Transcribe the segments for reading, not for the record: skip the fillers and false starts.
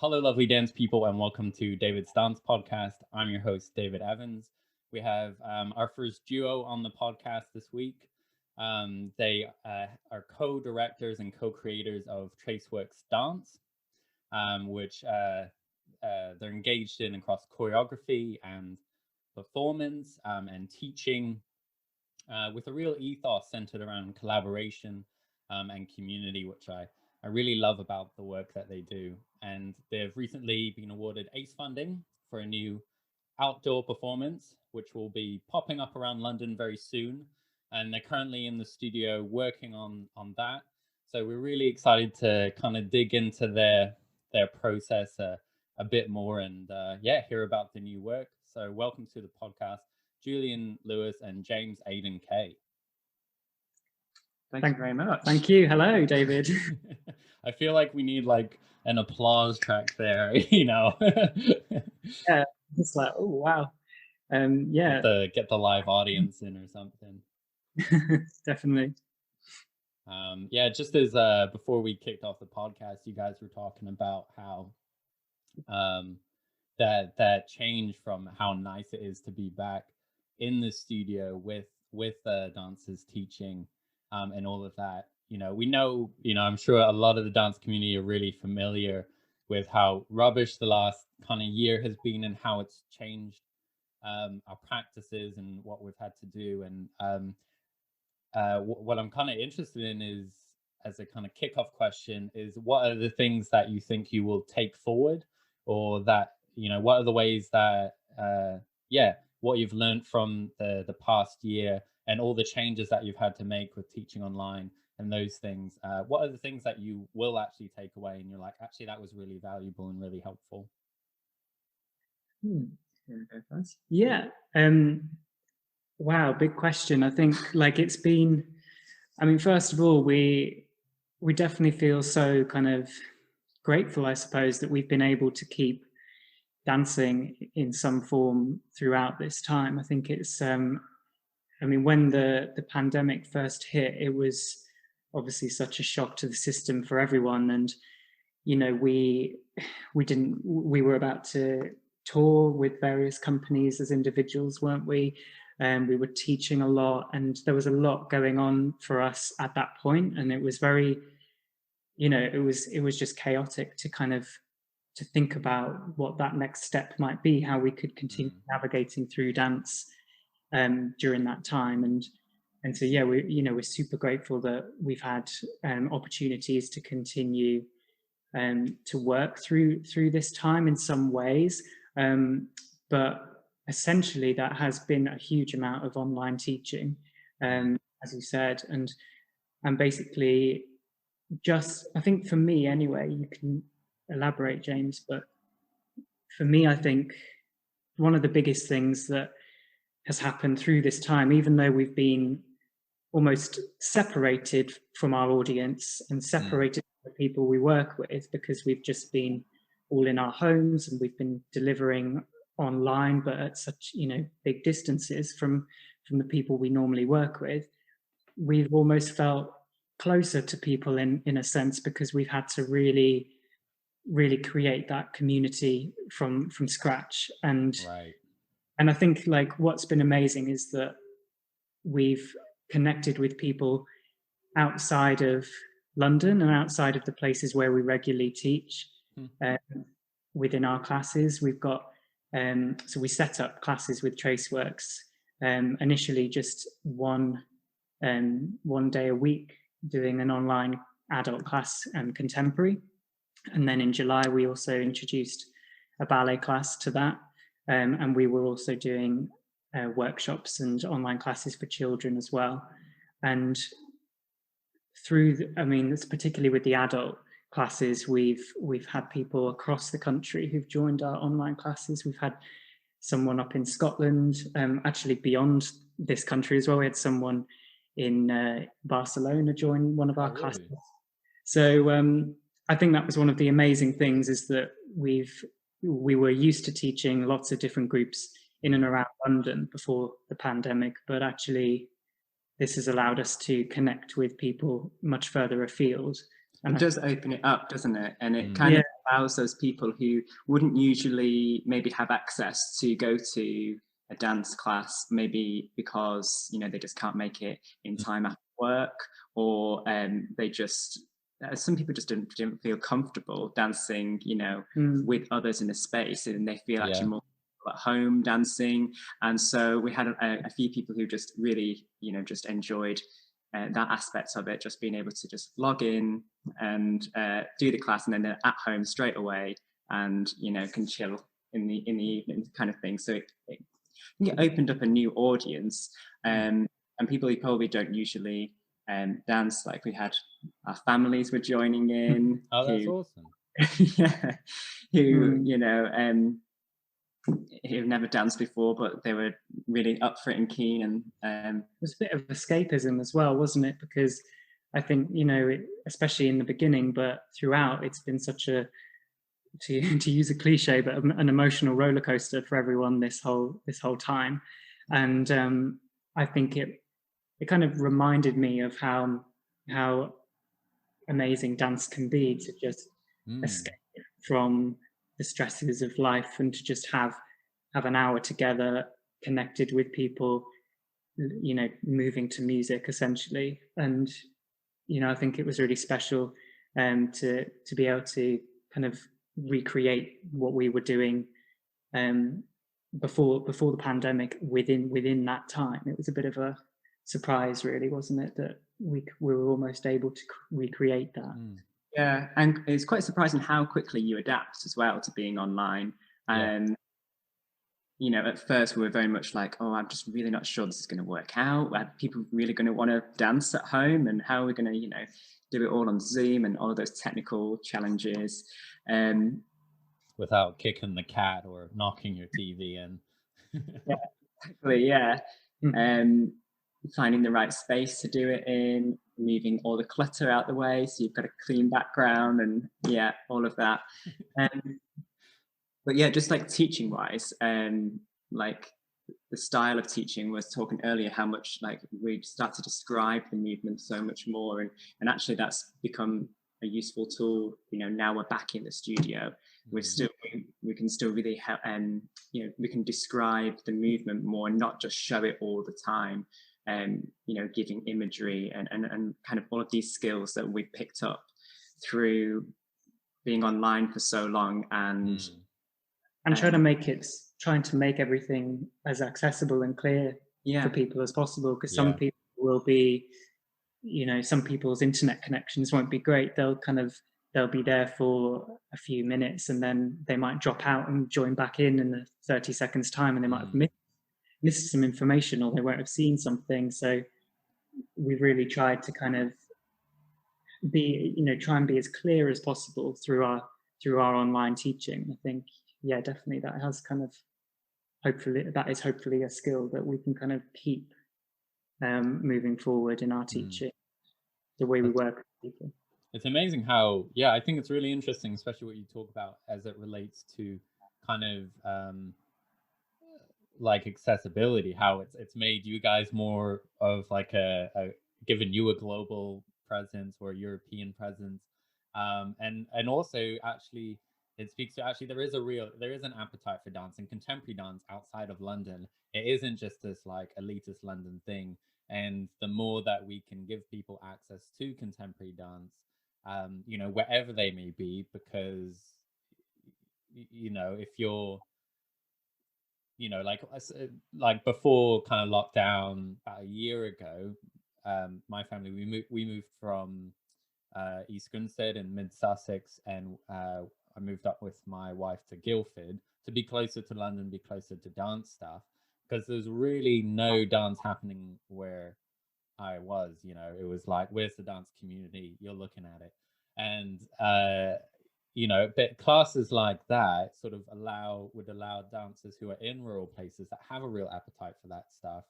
Hello, lovely dance people, and welcome to David's Dance Podcast. I'm your host, David Evans. We have our first duo on the podcast this week. They are co-directors and co-creators of Traceworks Dance, which they're engaged in across choreography and performance and teaching with a real ethos centered around collaboration and community, which I really love about the work that they do. And they've recently been awarded ACE funding for a new outdoor performance, which will be popping up around London very soon. And they're currently in the studio working on that. So we're really excited to kind of dig into their process a bit more and hear about the new work. So welcome to the podcast, Julian Lewis and James Aiden Kay. Thank you very much. Thank you. Hello, David. I feel like we need like an applause track there, you know. Yeah, it's like, oh wow. Yeah. Get the live audience in or something. Definitely. Yeah, just as before we kicked off the podcast, you guys were talking about how that change from how nice it is to be back in the studio with dancers teaching and all of that. We know, I'm sure a lot of the dance community are really familiar with how rubbish the last kind of year has been and how it's changed our practices and what we've had to do. And what I'm kind of interested in is, as a kind of kickoff question, is what are the things that you think you will take forward, or that, what are the ways that, what you've learned from the past year and all the changes that you've had to make with teaching online and those things. What are the things that you will actually take away and you're like, actually, that was really valuable and really helpful? Yeah. Wow, big question. I think it's been, first of all, we definitely feel so kind of grateful, I suppose, that we've been able to keep dancing in some form throughout this time. I think it's, when the pandemic first hit, it was obviously such a shock to the system for everyone. And, we were about to tour with various companies as individuals, weren't we? We were teaching a lot, and there was a lot going on for us at that point. And it was very, it was just chaotic to kind of to think about what that next step might be, how we could continue navigating through dance during that time. And so, yeah, we're super grateful that we've had opportunities to continue to work through this time in some ways. But essentially, that has been a huge amount of online teaching, as you said, and basically just, I think for me anyway, you can elaborate, James, but for me, I think one of the biggest things that has happened through this time, even though we've been almost separated from our audience and separated from the people we work with, because we've just been all in our homes and we've been delivering online, but at such big distances from the people we normally work with, we've almost felt closer to people in a sense, because we've had to really create that community from scratch. And right. And I think what's been amazing is that we've connected with people outside of London and outside of the places where we regularly teach. Within our classes, we've got so we set up classes with Traceworks initially just one day a week, doing an online adult class and contemporary. And then in July, we also introduced a ballet class to that. And we were also doing workshops and online classes for children as well. And it's particularly with the adult classes, we've had people across the country who've joined our online classes. We've had someone up in Scotland, actually beyond this country as well. We had someone in Barcelona join one of our classes. So I think that was one of the amazing things, is that we were used to teaching lots of different groups in and around London before the pandemic, but actually this has allowed us to connect with people much further afield. And It does open it up, doesn't it? And it Mm. kind of allows those people who wouldn't usually maybe have access to go to a dance class, maybe because, you know, they just can't make it in time after work, or they just, some people just didn't feel comfortable dancing, you know, with others in a space, and they feel actually more at home dancing. And so we had a few people who just really, you know, just enjoyed that aspect of it, just being able to just log in and do the class, and then they're at home straight away, and, you know, can chill in the evening, kind of thing. So it opened up a new audience, and people who probably don't usually dance. Like, we had our families were joining in. Oh, that's awesome. Yeah, who you know, who've never danced before, but they were really up for it and keen. And it was a bit of escapism as well, wasn't it? Because I think, you know, especially in the beginning, but throughout, it's been such a, to use a cliche, but an emotional roller coaster for everyone this whole time. And I think it kind of reminded me of how amazing dance can be, to just escape from the stresses of life, and to just have an hour together, connected with people, you know, moving to music essentially. And, you know, I think it was really special to be able to kind of recreate what we were doing before the pandemic within that time. It was a bit of a surprise, really, wasn't it, that we were almost able to recreate that. Yeah, and it's quite surprising how quickly you adapt as well to being online. You know, at first we were very much like, oh, I'm just really not sure this is going to work out. Are people really going to want to dance at home? And how are we going to, you know, do it all on Zoom, and all of those technical challenges? Without kicking the cat or knocking your TV in. Yeah, exactly, yeah. Finding the right space to do it in, moving all the clutter out the way so you've got a clean background, and yeah, all of that. But yeah, just like teaching wise, like the style of teaching, was talking earlier, how much like we start to describe the movement so much more, and actually that's become a useful tool. You know, now we're back in the studio, we're still, we can still really help, you know, we can describe the movement more and not just show it all the time. You know, giving imagery and kind of all of these skills that we picked up through being online for so long, and trying to make everything as accessible and clear for people as possible. Because some people will be, you know, some people's internet connections won't be great. They'll be there for a few minutes, and then they might drop out and join back in the 30 seconds time, and they might have missed some information, or they won't have seen something. So we've really tried to kind of try and be as clear as possible through our online teaching. I think, yeah, definitely that has kind of, hopefully a skill that we can kind of keep moving forward in our teaching, the way we work with people. It's amazing how, yeah, I think it's really interesting, especially what you talk about as it relates to kind of like accessibility, how it's made you guys more of like a given you a global presence or a European presence, and also actually it speaks to, actually there is an appetite for dance and contemporary dance outside of London. It isn't just this like elitist London thing, and the more that we can give people access to contemporary dance, you know, wherever they may be, because you know, if you're, you know, like before kind of lockdown about a year ago, my family, we moved from East Grinstead in mid Sussex, and I moved up with my wife to Guildford to be closer to London, be closer to dance stuff, because there's really no dance happening where I was. You know, it was like, where's the dance community? You're looking at it. And you know, but classes like that sort of would allow dancers who are in rural places that have a real appetite for that stuff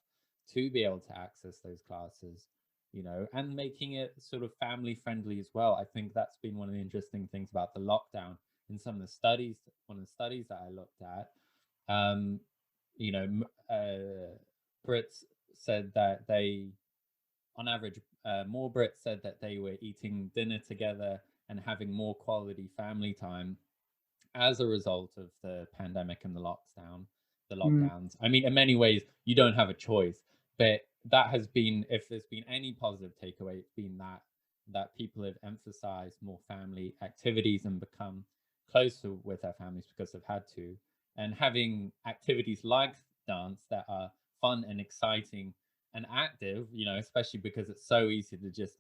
to be able to access those classes, you know, and making it sort of family friendly as well. I think that's been one of the interesting things about the lockdown. In some of the studies, one of the studies that I looked at, you know, Brits said that they, on average, more Brits said that they were eating dinner together and having more quality family time as a result of the pandemic and the lockdowns. I mean, in many ways, you don't have a choice, but that has been, if there's been any positive takeaway, it's been that people have emphasized more family activities and become closer with their families because they've had to. And having activities like dance that are fun and exciting and active, especially because it's so easy to just,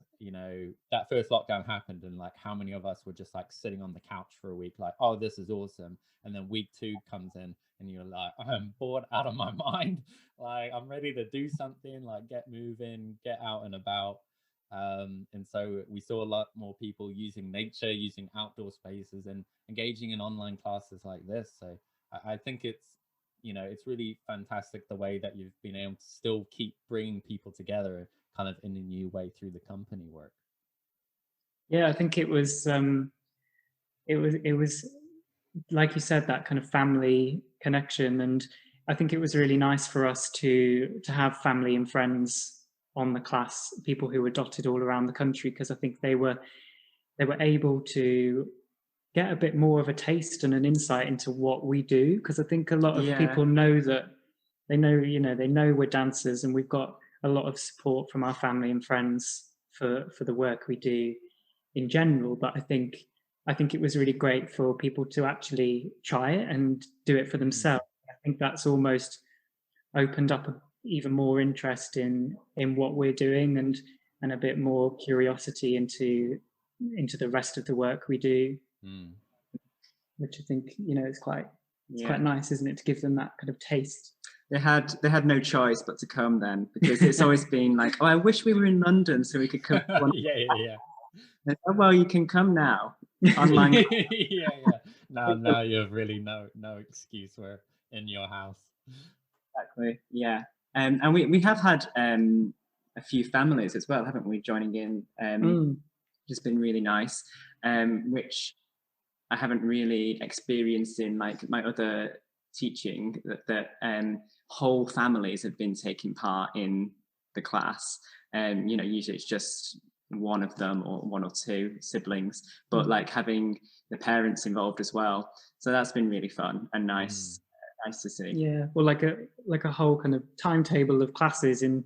that first lockdown happened and like how many of us were just like sitting on the couch for a week, like, oh, this is awesome. And then week 2 comes in and you're like, I'm bored out of my mind. Like, I'm ready to do something, like get moving, get out and about. And so we saw a lot more people using nature, using outdoor spaces and engaging in online classes like this. So I think it's really fantastic the way that you've been able to still keep bringing people together kind of in a new way through the company work. Yeah, I think it was like you said, that kind of family connection, and I think it was really nice for us to have family and friends on the class, people who were dotted all around the country, because I think they were able to get a bit more of a taste and an insight into what we do, because I think a lot of people know that they know we're dancers, and we've got a lot of support from our family and friends for the work we do in general. But I think it was really great for people to actually try it and do it for themselves. I think that's almost opened up even more interest in what we're doing, and a bit more curiosity into the rest of the work we do, which I think is quite nice, isn't it, to give them that kind of taste. They had no choice but to come then, because it's always been like, oh, I wish we were in London so we could come. Yeah. Oh, well, you can come now online. yeah. Now you have really no excuse. We're in your house. Exactly. Yeah. And we have had a few families as well, haven't we, joining in? It's been really nice, which I haven't really experienced in like my other teaching, that whole families have been taking part in the class. Usually it's just one of them or one or two siblings, but like having the parents involved as well. So that's been really fun and nice. Nice to see. Yeah, well, like a whole kind of timetable of classes in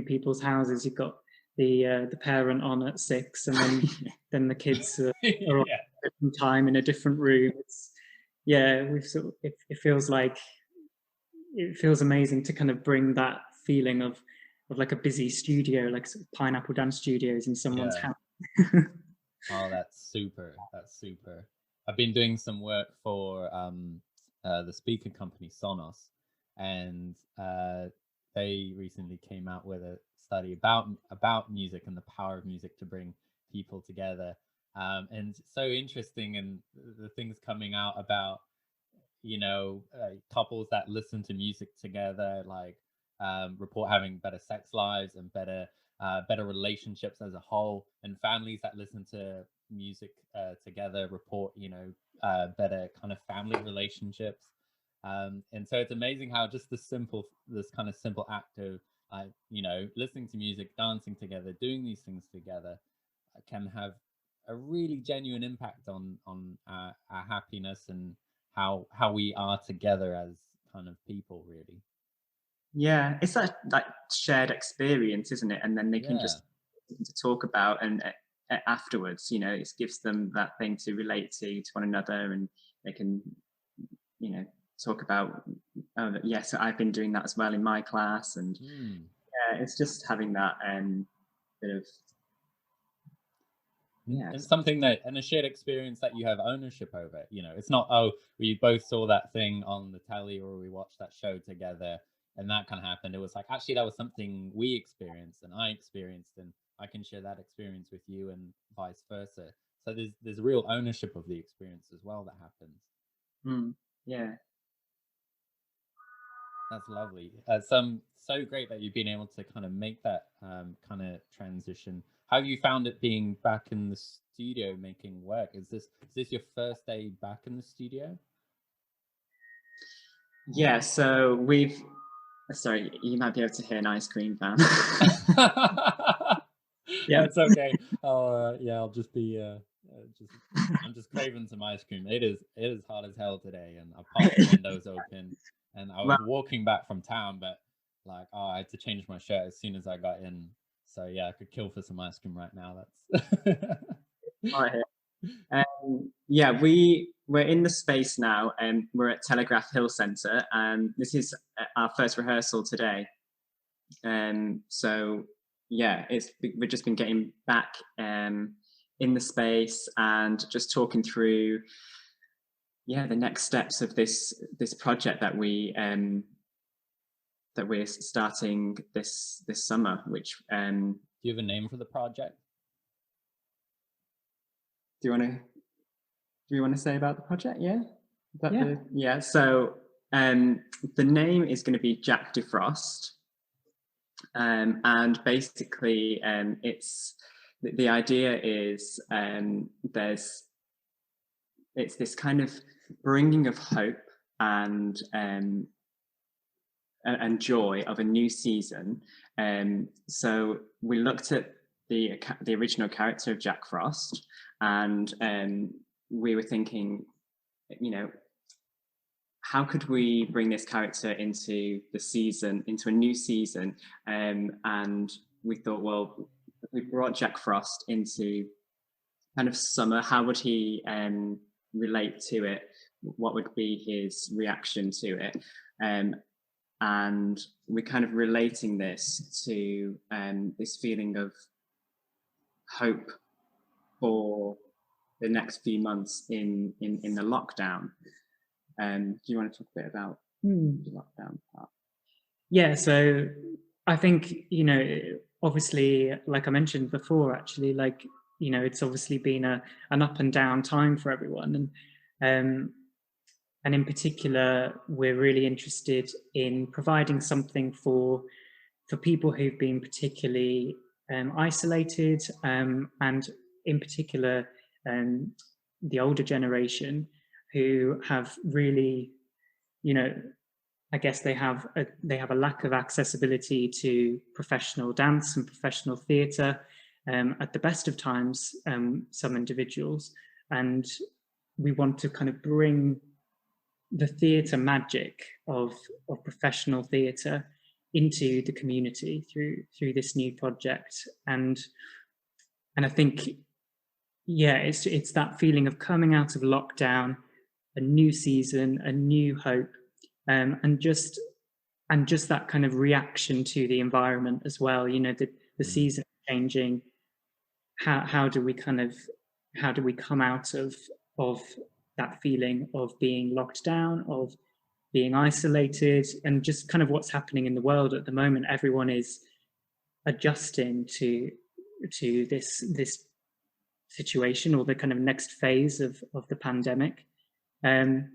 people's houses. You've got the parent on at 6, and then then the kids are on at a different time in a different room. It feels amazing to kind of bring that feeling of like a busy studio, like sort of Pineapple Dance Studios in someone's house. Oh, that's super. I've been doing some work for the speaker company Sonos, and they recently came out with a study about music and the power of music to bring people together, and so interesting, and the things coming out about couples that listen to music together like report having better sex lives and better relationships as a whole, and families that listen to music together report better kind of family relationships, and so it's amazing how just this kind of simple act of listening to music, dancing together, doing these things together can have a really genuine impact on our happiness and how we are together as kind of people, really. Yeah, it's that shared experience, isn't it? And then they can just to talk about, and afterwards, it gives them that thing to relate to one another, and they can talk about, oh yes, I've been doing that as well in my class, and it's just having that bit of and something and a shared experience that you have ownership over. It's not, oh, we both saw that thing on the telly or we watched that show together and that kind of happened. It was like, actually, that was something we experienced and I experienced, and I can share that experience with you, and vice versa. So there's real ownership of the experience as well that happens. Yeah, that's lovely. So great that you've been able to kind of make that kind of transition. How have you found it being back in the studio making work? Is this your first day back in the studio? Yeah, so sorry, you might be able to hear an ice cream van. Yeah, it's okay. Yeah, I'll just be I'm just craving some ice cream. It is hot as hell today, and I popped the windows open, and I was Well, walking back from town, but like, I had to change my shirt as soon as I got in. So yeah, I could kill for some ice cream right now. That's right here. Yeah, we're in the space now, and we're at Telegraph Hill Centre, and this is our first rehearsal today. So yeah, we've just been getting back in the space and just talking through the next steps of this project that we're starting this summer. Which Do you have a name for the project? do you want to say about the project? Yeah. yeah. So the name is going to be Jack Defrost. And basically, it's the idea is it's this kind of bringing of hope and joy of a new season. So we looked at the original character of Jack Frost, and we were thinking, how could we bring this character into a new season? And we thought, well, if we brought Jack Frost into kind of summer, how would he relate to it? What would be his reaction to it? And we're kind of relating this to this feeling of hope for the next few months in the lockdown. Do you want to talk a bit about the lockdown part? Yeah, so I think, obviously, like I mentioned before, actually, like, it's obviously been an up and down time for everyone. And in particular, we're really interested in providing something for people who've been particularly isolated, and in particular, the older generation who have really, I guess they have a lack of accessibility to professional dance and professional theatre at the best of times, some individuals. And we want to kind of bring the theatre magic of professional theatre into the community through this new project. And I think, yeah, it's that feeling of coming out of lockdown, a new season, a new hope, and just that kind of reaction to the environment as well. The season changing. How do we come out of that feeling of being locked down, of being isolated, and just kind of what's happening in the world at the moment? Everyone is adjusting to this situation, or the kind of next phase of the pandemic. And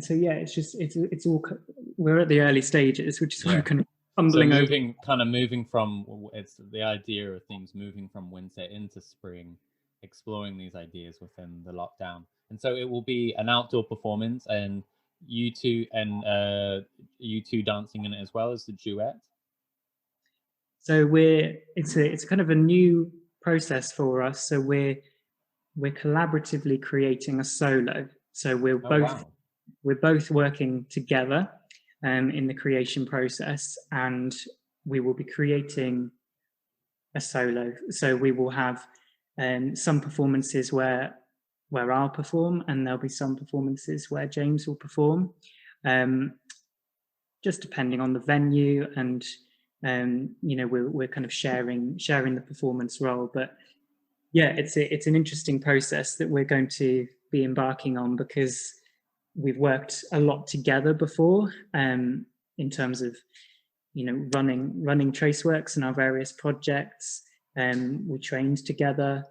so yeah, it's all, we're at the early stages, which is why we're kind of fumbling over. Moving from, it's the idea of things moving from winter into spring, exploring these ideas within the lockdown. And so it will be an outdoor performance, and you two dancing in it as well as the duet. So it's kind of a new process for us. So we're collaboratively creating a solo. So we're both working together in the creation process, and we will be creating a solo. So we will have some performances where I'll perform, and there'll be some performances where James will perform, just depending on the venue. And we're kind of sharing the performance role. But yeah, it's an interesting process that we're going to be embarking on, because we've worked a lot together before, in terms of running Traceworks and our various projects. We trained together,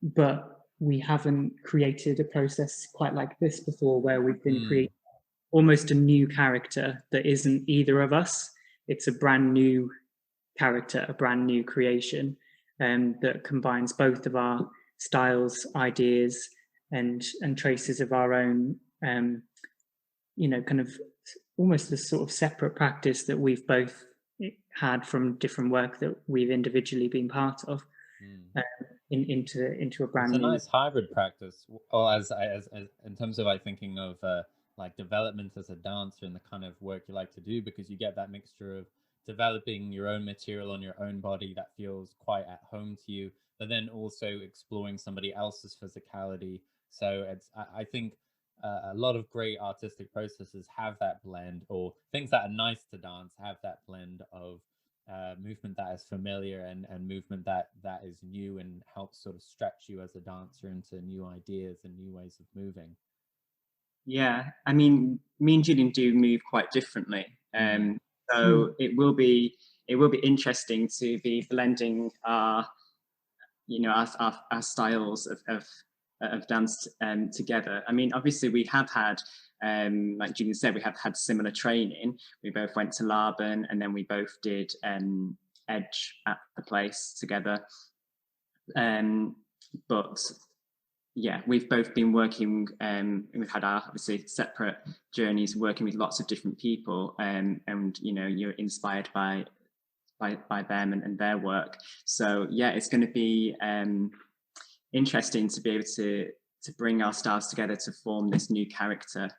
but we haven't created a process quite like this before, where we've been creating almost a new character that isn't either of us. It's a brand new character, a brand new creation, that combines both of our styles, ideas, and traces of our own, kind of almost a sort of separate practice that we've both had from different work that we've individually been part of, Mm. into a brand It's a new. nice hybrid practice. Well, as in terms of like thinking of like development as a dancer and the kind of work you like to do, because you get that mixture of developing your own material on your own body that feels quite at home to you, but then also exploring somebody else's physicality. So I think a lot of great artistic processes have that blend, or things that are nice to dance have that blend of movement that is familiar and movement that is new and helps sort of stretch you as a dancer into new ideas and new ways of moving. Yeah, I mean, me and Julian do move quite differently, so it will be interesting to be blending our our styles of dance together. I mean, obviously we have had, like Julian said, we have had similar training. We both went to Laban, and then we both did Edge at the place together. But yeah, we've both been working, we've had our obviously separate journeys working with lots of different people, and you're inspired by them and their work. So yeah, it's going to be interesting to be able to bring our styles together to form this new character,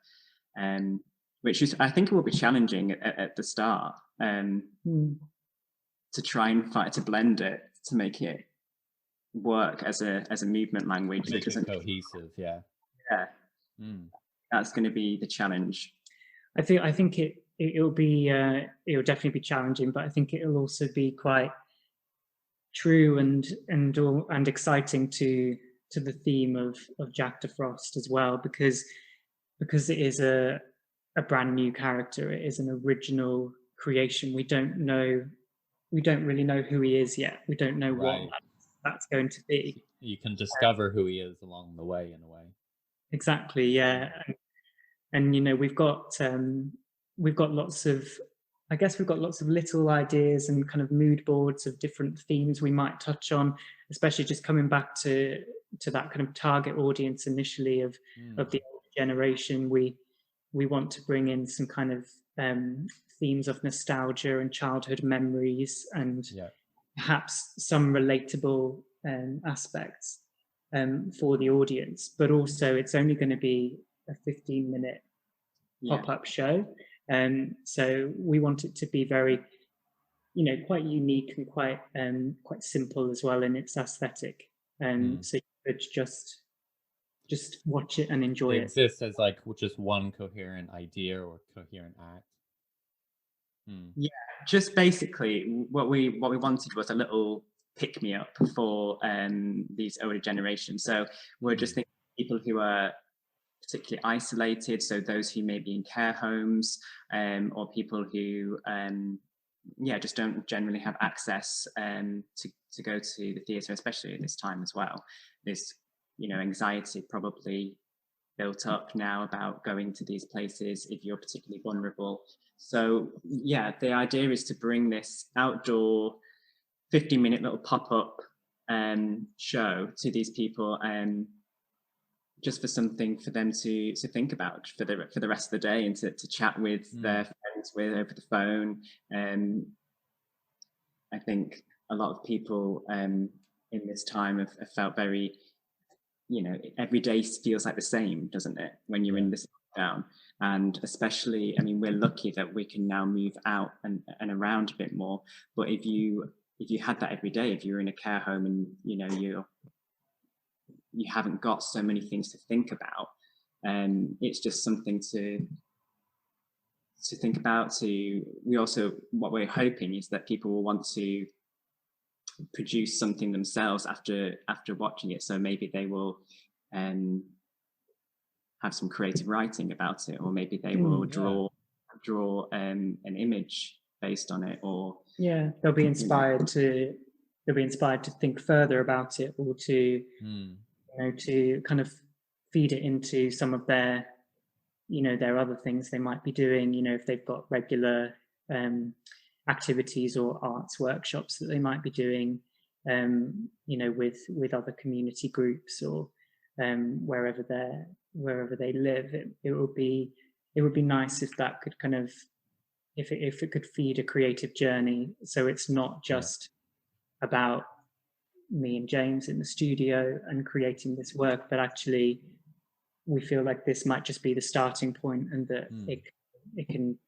which is, I think it will be challenging at the start, to try and fight to blend it, to make it work as a movement language. Make it cohesive. Yeah. That's going to be the challenge. I think it'll definitely be challenging, but I think it'll also be quite true and exciting to the theme of Jack Defrost as well, because it is a brand new character. It is an original creation. We don't really know who he is yet. We don't know what that's going to be. You can discover who he is along the way, in a way. Exactly, yeah. And we've got lots of, I guess we've got lots of little ideas and kind of mood boards of different themes we might touch on, especially just coming back to that kind of target audience initially of the older generation. We want to bring in some kind of themes of nostalgia and childhood memories, and perhaps some relatable aspects for the audience. But also, it's only going to be a 15-minute pop-up show, so we want it to be very, quite unique and quite simple as well in its aesthetic. So you could just watch it and enjoy it. It exists as like just one coherent idea or coherent act. Yeah, just basically what we wanted was a little pick-me-up for these older generations. So we're just thinking people who are particularly isolated, so those who may be in care homes, or people who just don't generally have access to go to the theatre, especially at this time as well. This anxiety probably built up now about going to these places if you're particularly vulnerable. So yeah, the idea is to bring this outdoor 15-minute little pop-up show to these people, just for something for them to think about for the rest of the day, and to chat with their friends with over the phone. I think a lot of people in this time have felt very, every day feels like the same, doesn't it, when you're in this lockdown? And especially, I mean, we're lucky that we can now move out and around a bit more. But if you had that every day, if you're in a care home and you haven't got so many things to think about, it's just something to think about. What we're hoping is that people will want to produce something themselves after watching it. So maybe they will have some creative writing about it, or maybe they will draw an image based on it, or they'll be inspired to think further about it, or to to kind of feed it into some of their their other things they might be doing, if they've got regular activities or arts workshops that they might be doing with other community groups, or wherever they live. It would be nice if that could kind of if it could feed a creative journey, so it's not just about me and James in the studio and creating this work, but actually we feel like this might just be the starting point, and that it can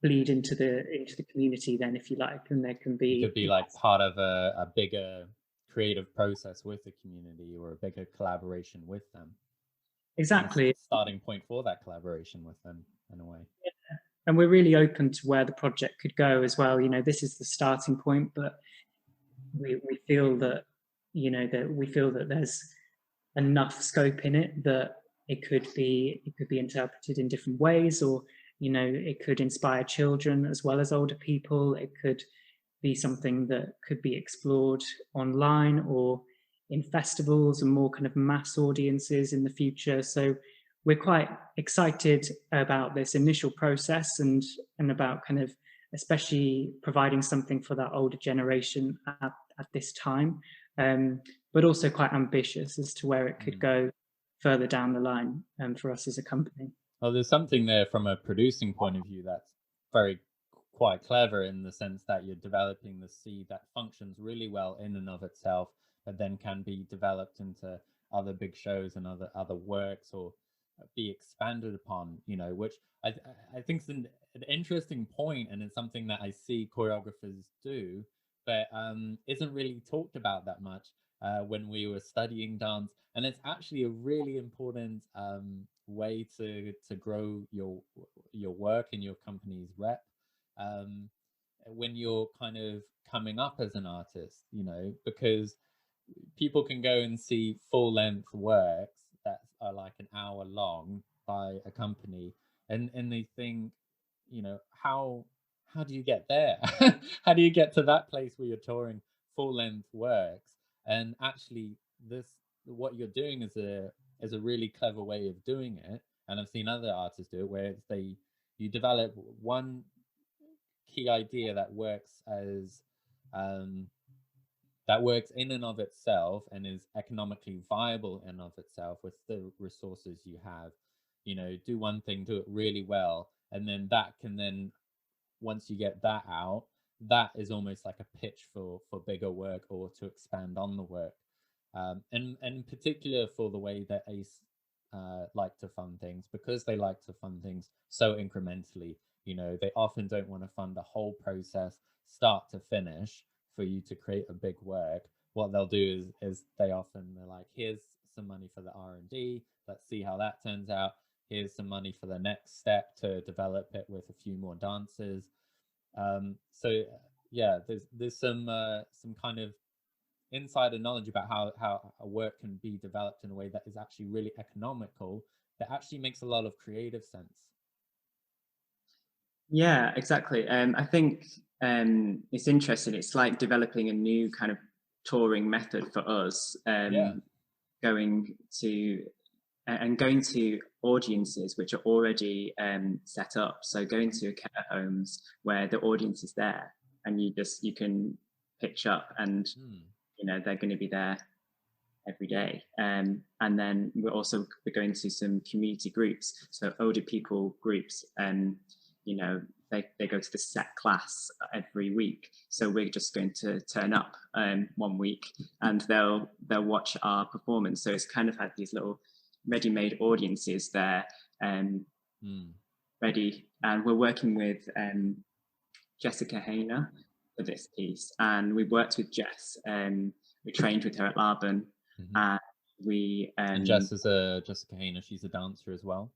bleed into the community then, if you like, and there can be, it could be like part of a bigger creative process with the community, or a bigger collaboration with them. Exactly. Starting point for that collaboration with them in a way. Yeah. And we're really open to where the project could go as well. You know, this is the starting point, but we feel that, you know, that we feel that there's enough scope in it that it could be interpreted in different ways, or, you know, it could inspire children as well as older people. It could be something that could be explored online or in festivals and more kind of mass audiences in the future. So we're quite excited about this initial process, and about kind of especially providing something for that older generation at this time, but also quite ambitious as to where it could go further down the line for us as a company. Well, there's something there from a producing point of view that's quite clever, in the sense that you're developing the seed that functions really well in and of itself, but then can be developed into other big shows and other works, or be expanded upon, you know, which I think is an interesting point, and it's something that I see choreographers do, but isn't really talked about that much when we were studying dance. And it's actually a really important way to grow your work and your company's rep when you're kind of coming up as an artist, you know, because people can go and see full-length works that are like an hour long by a company, and they think, you know, how do you get there? How do you get to that place where you're touring full-length works? And actually, what you're doing is a really clever way of doing it. And I've seen other artists do it, where you develop one key idea that works in and of itself, and is economically viable in and of itself with the resources you have. You know, do one thing, do it really well, and then that can then, once you get that out, that is almost like a pitch for bigger work, or to expand on the work. And in particular for the way that ACE like to fund things, because they like to fund things so incrementally. You know, they often don't want to fund the whole process start to finish for you to create a big work. What they'll do is they're like, here's some money for the R&D, let's see how that turns out. Here's some money for the next step to develop it with a few more dancers. So yeah, there's some kind of insider knowledge about how a work can be developed in a way that is actually really economical, that actually makes a lot of creative sense. Yeah, exactly. I think it's interesting. It's like developing a new kind of touring method for us, going to audiences which are already set up. So going to care homes where the audience is there, and you can pitch up, and you know, they're going to be there every day. And then we're going to some community groups, so older people groups, and you know, they go to the set class every week. So we're just going to turn up 1 week, and they'll watch our performance. So it's kind of had these little ready-made audiences there, ready. And we're working with Jessica Hayner for this piece, and we worked with Jess. We trained with her at Laban, and we and Jess is Jessica Hayner. She's a dancer as well.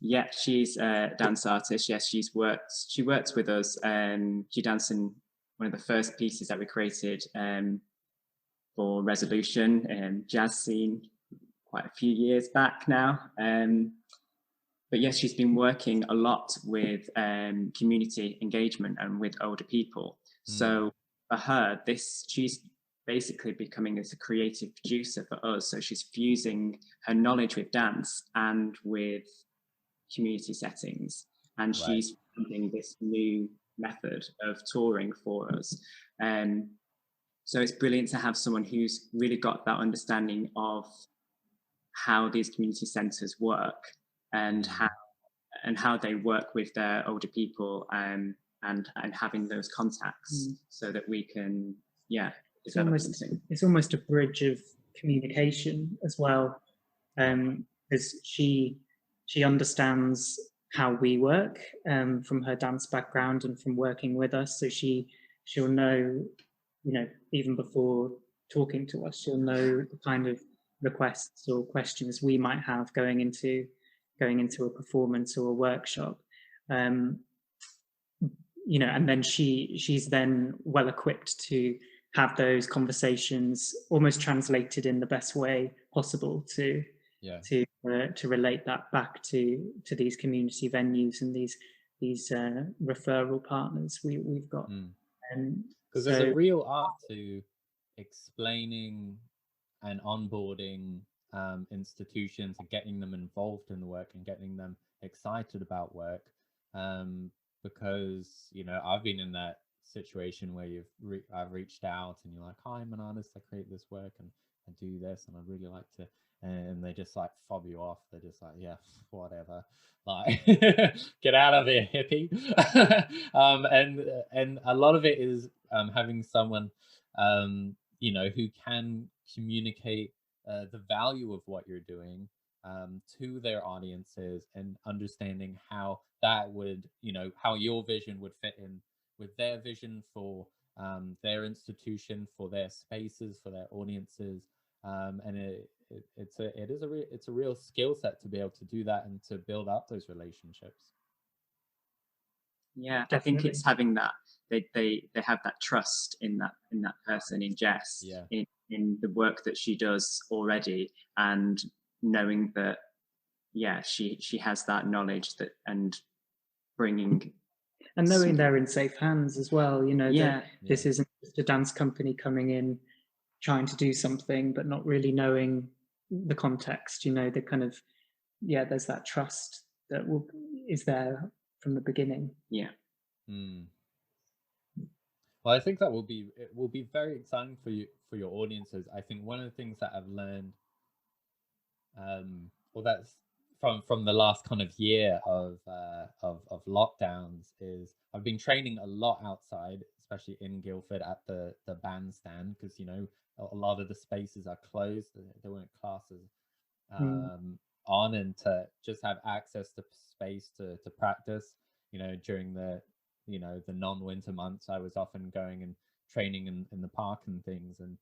Yeah, she's a dance artist. Yes, she worked with us. She danced in one of the first pieces that we created for Resolution and jazz scene quite a few years back now. But yes, she's been working a lot with community engagement and with older people. So for her, she's basically becoming as a creative producer for us. So she's fusing her knowledge with dance and with community settings, and she's finding this new method of touring for us. So it's brilliant to have someone who's really got that understanding of how these community centres work, and how how they work with their older people, and having those contacts so that we can develop something. It's almost a bridge of communication as well, because she understands how we work from her dance background and from working with us, so she'll know, you know, even before talking to us, she'll know the kind of requests or questions we might have going into a performance or a workshop, you know, and then she's then well equipped to have those conversations almost translated in the best way possible to relate that back to these community venues and these referral partners we've got. Because there's a real art to explaining and onboarding institutions and getting them involved in the work and getting them excited about work, because, you know, I've been in that situation where I've reached out and you're like, hi, I'm an artist, I create this work and I do this and I'd really like to, and they just like fob you off. They're just like, yeah, whatever, like get out of here, hippie. And a lot of it is having someone you know, who can communicate the value of what you're doing to their audiences, and understanding how that would, you know, how your vision would fit in with their vision for their institution, for their spaces, for their audiences, and it's a real skill set to be able to do that and to build up those relationships. Yeah, definitely. I think it's having that, they have that trust in that person, in Jess, in the work that she does already, and knowing that she has that knowledge, that, and bringing, and knowing they're in safe hands as well, you know, that this isn't just a dance company coming in trying to do something but not really knowing the context, you know, the kind of, there's that trust that is there from the beginning. Well, I think that will be very exciting for your audiences. I think one of the things that I've learned, well, that's from the last kind of year of lockdowns, is I've been training a lot outside, especially in Guildford at the bandstand, because, you know, a lot of the spaces are closed. There weren't classes on, and to just have access to space to practice, you know, during the, you know, the non-winter months, I was often going and training in the park and things, and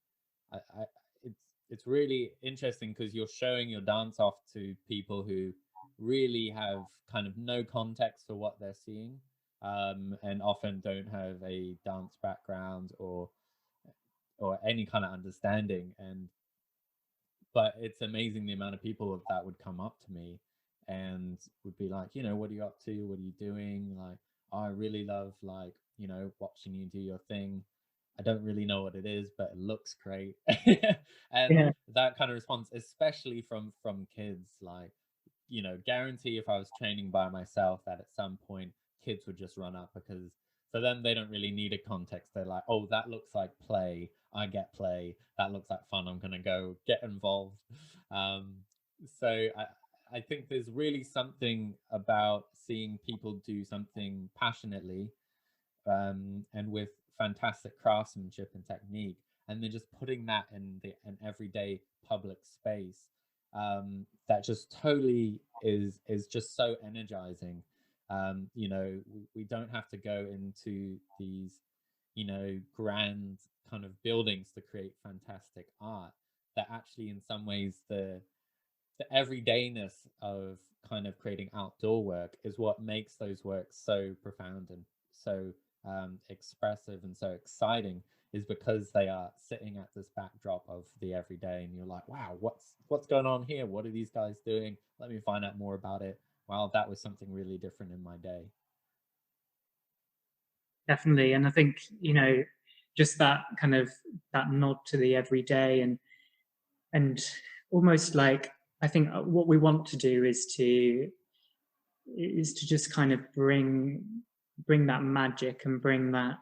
it's really interesting because you're showing your dance off to people who really have kind of no context for what they're seeing, and often don't have a dance background or any kind of understanding. But it's amazing the amount of people that would come up to me and would be like, you know, what are you up to? What are you doing? Like, oh, I really love, like, you know, watching you do your thing. I don't really know what it is, but it looks great. And that kind of response, especially from kids, like, you know, guarantee if I was training by myself that at some point kids would just run up, because for them, they don't really need a context. They're like, oh, that looks like play. I get play. That looks like fun. I'm going to go get involved. So I think there's really something about seeing people do something passionately, and with fantastic craftsmanship and technique, and then just putting that in an everyday public space, that just totally is just so energizing. You know, we don't have to go into these, you know, grand kind of buildings to create fantastic art. That actually, in some ways, the everydayness of kind of creating outdoor work is what makes those works so profound and so expressive and so exciting, is because they are sitting at this backdrop of the everyday, and you're like, wow, what's going on here? What are these guys doing? Let me find out more about it. Wow, that was something really different in my day. Definitely. And I think, you know, just that kind of that nod to the everyday, and almost like, I think what we want to do is to just kind of bring that magic and bring that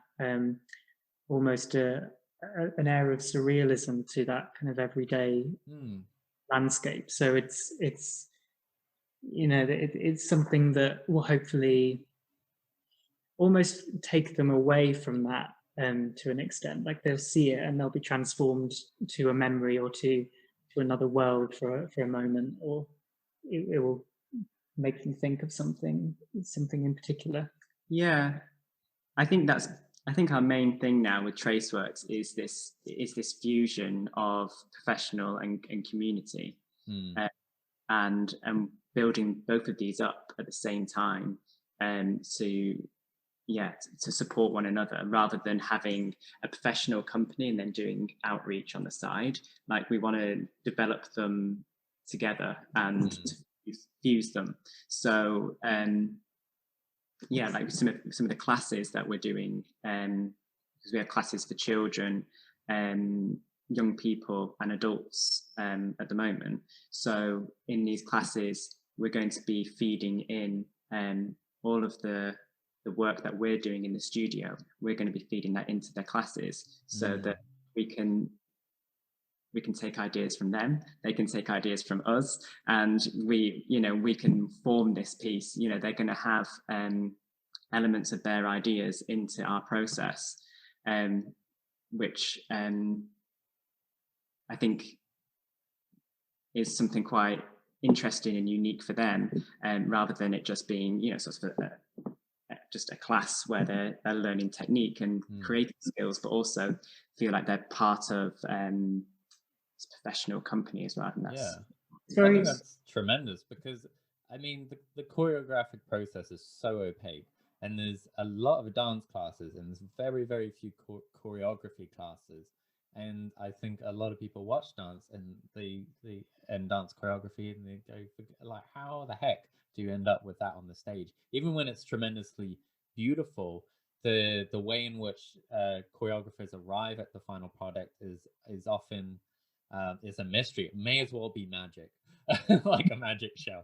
almost an air of surrealism to that kind of everyday landscape. So it's it's something that will hopefully almost take them away from that to an extent. Like they'll see it and they'll be transformed to a memory or to another world for a moment, or it will make them think of something in particular. Yeah, I think our main thing now with Traceworks is this fusion of professional and community, and building both of these up at the same time, to support one another, rather than having a professional company and then doing outreach on the side. Like, we want to develop them together and to fuse them. So like some of the classes that we're doing, because we have classes for children, young people and adults at the moment. So in these classes, we're going to be feeding in all of the work that we're doing in the studio. We're going to be feeding that into their classes, so that we can take ideas from them, they can take ideas from us, and we can form this piece. They're going to have elements of their ideas into our process, which I think is something quite interesting and unique for them, rather than it just being sort of just a class where they're learning technique and creative skills, but also feel like they're part of professional company as well. And I think that's tremendous, because I mean the choreographic process is so opaque, and there's a lot of dance classes and there's very, very few choreography classes. And I think a lot of people watch dance and and dance choreography, and they go, like, how the heck do you end up with that on the stage? Even when it's tremendously beautiful, the way in which choreographers arrive at the final product is often is a mystery. It may as well be magic, like a magic show.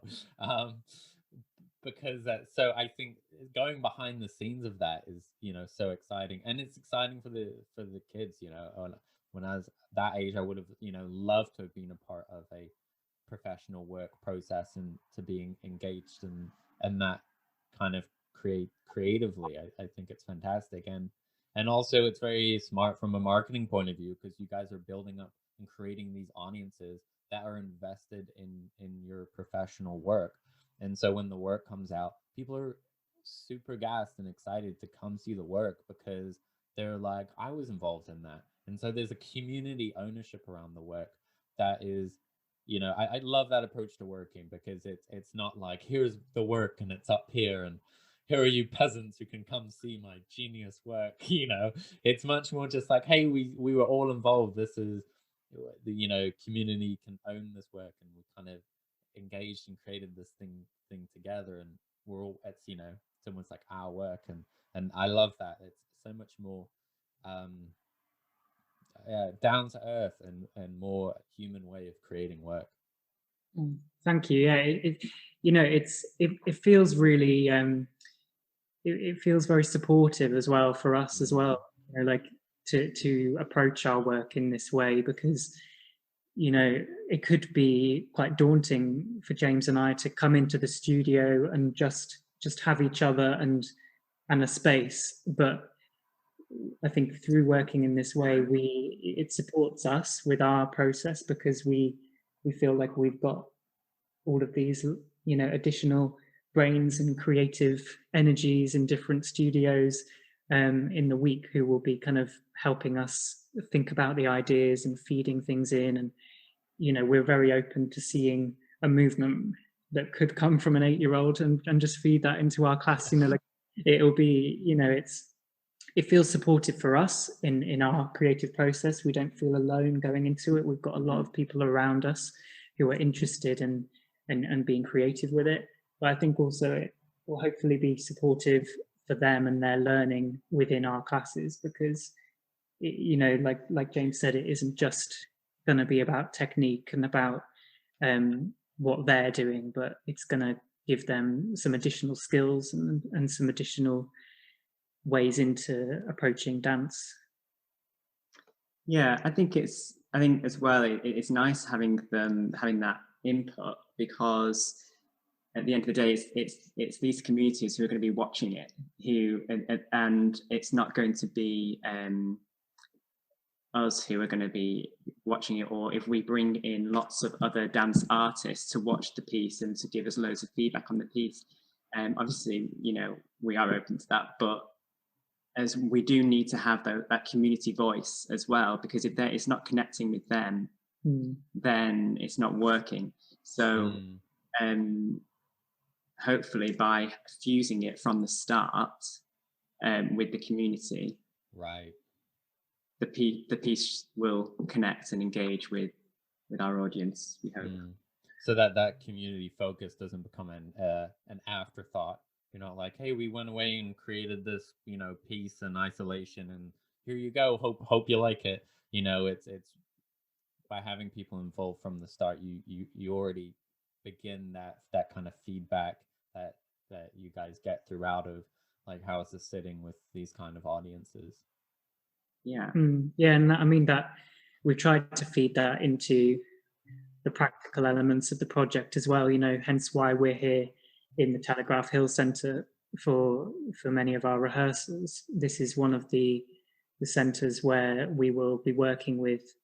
Because so I think going behind the scenes of that is so exciting, and it's exciting for the kids. When I was that age, I would have loved to have been a part of a professional work process and to being engaged and that kind of creatively. I think it's fantastic, and also it's very smart from a marketing point of view, because you guys are building up and creating these audiences that are invested in your professional work. And so when the work comes out, people are super gassed and excited to come see the work, because they're like, I was involved in that. And so there's a community ownership around the work that is, I love that approach to working, because it's not like, here's the work and it's up here, and here are you peasants who can come see my genius work. It's much more just like, hey, we were all involved. This is the community can own this work, and we kind of engaged and created this thing together, and we're all, it's it's almost like our work, and I love that. It's so much more down to earth and more human way of creating work. Thank you. Yeah, it feels really it feels very supportive as well for us as well, like to approach our work in this way, because it could be quite daunting for James and I to come into the studio and just have each other and a space. But I think through working in this way, it supports us with our process, because we feel like we've got all of these additional brains and creative energies in different studios in the week, who will be kind of helping us think about the ideas and feeding things in. And we're very open to seeing a movement that could come from an 8-year-old and just feed that into our class. Like, it'll be it feels supportive for us in our creative process. We don't feel alone going into it. We've got a lot of people around us who are interested in being creative with it. But I think also it will hopefully be supportive for them and their learning within our classes, because like James said, it isn't just going to be about technique and about what they're doing, but it's going to give them some additional skills and some additional ways into approaching dance. Yeah, I think as well, it's nice having that input, because at the end of the day, it's these communities who are going to be watching it, and it's not going to be us who are going to be watching it, or if we bring in lots of other dance artists to watch the piece and to give us loads of feedback on the piece. Obviously, we are open to that, but as we do need to have that community voice as well, because if it's not connecting with them, then it's not working. So hopefully by fusing it from the start with the community, right, the piece will connect and engage with our audience, we hope. So that community focus doesn't become an afterthought. You're not like, hey, we went away and created this, piece in isolation, and here you go. Hope you like it. It's by having people involved from the start, you already begin that kind of feedback that you guys get throughout of like, how is this sitting with these kind of audiences? Yeah, and I mean that we've tried to feed that into the practical elements of the project as well. Hence why we're here in the Telegraph Hill Centre for many of our rehearsals. This is one of the centres where we will be working with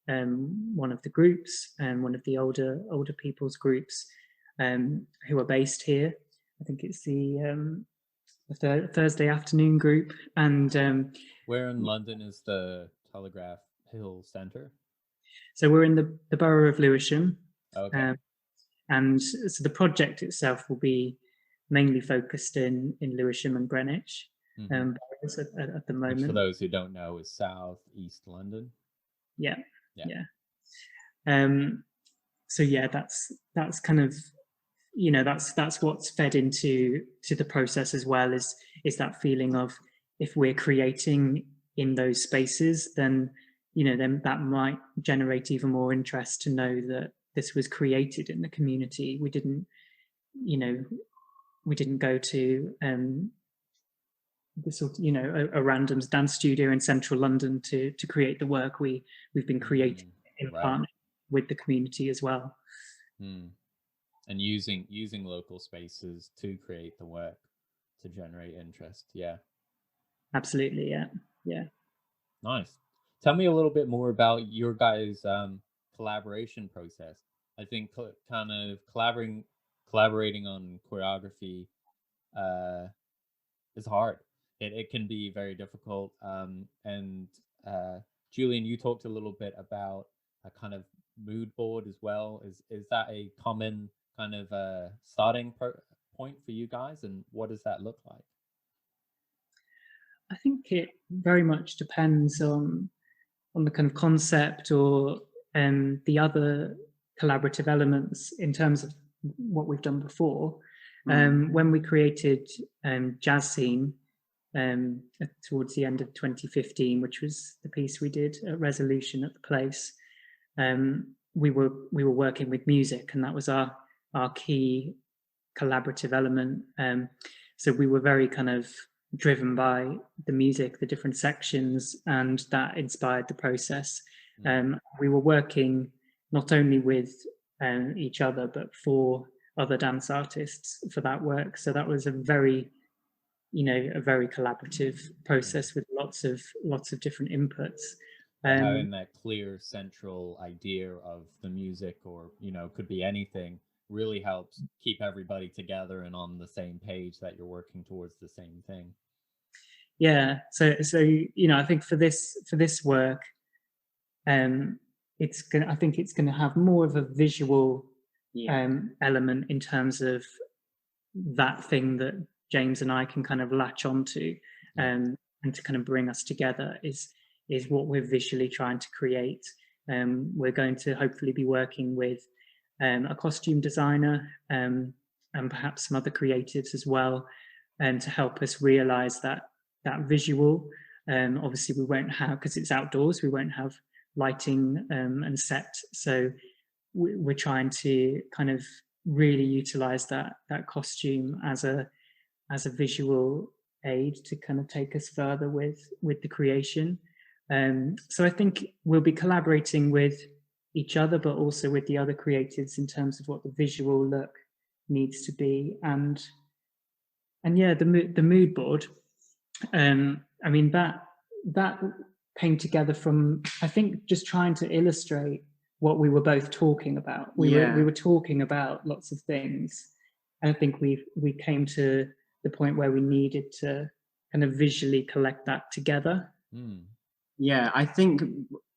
one of the groups and one of the older people's groups who are based here. I think it's the Thursday afternoon group. And where in London is the Telegraph Hill Centre? So we're in the borough of Lewisham. Okay. And so the project itself will be mainly focused in Lewisham and Greenwich boroughs at the moment. Which, for those who don't know, is South East London. Yeah. So yeah, that's kind of, that's what's fed into the process as well, is that feeling of, if we're creating in those spaces, then then that might generate even more interest to know that this was created in the community. We didn't go to a random dance studio in central London to create the work. We've been creating in partnership with the community as well. And using local spaces to create the work to generate interest. Yeah. Absolutely. Yeah. Nice. Tell me a little bit more about your guys' collaboration process. I think kind of collaborating on choreography is hard. It can be very difficult. And Julian, you talked a little bit about a kind of mood board as well. Is that a common kind of starting point for you guys, and what does that look like? I think it very much depends on the kind of concept or the other collaborative elements in terms of what we've done before. When we created Jazz Scene towards the end of 2015, which was the piece we did at Resolution at the Place, we were working with music, and that was our key collaborative element. So we were very kind of driven by the music, the different sections, and that inspired the process. We were working not only with each other, but for other dance artists for that work. So that was a very collaborative process with lots of different inputs. Having that clear central idea of the music, or could be anything, really helps keep everybody together and on the same page, that you're working towards the same thing. Yeah. So I think for this work, it's gonna have more of a visual element in terms of that thing that James and I can kind of latch onto, and to kind of bring us together is what we're visually trying to create. We're going to hopefully be working with a costume designer and perhaps some other creatives as well, to help us realize that visual. Obviously we won't have, because it's outdoors, we won't have lighting and set, so we're trying to kind of really utilize that costume as a visual aid to kind of take us further with the creation. So I think we'll be collaborating with each other, but also with the other creatives in terms of what the visual look needs to be. And yeah, the mood board, I mean, that came together from, I think, just trying to illustrate what we were both talking about. We were talking about lots of things, and I think we came to the point where we needed to kind of visually collect that together. Yeah, I think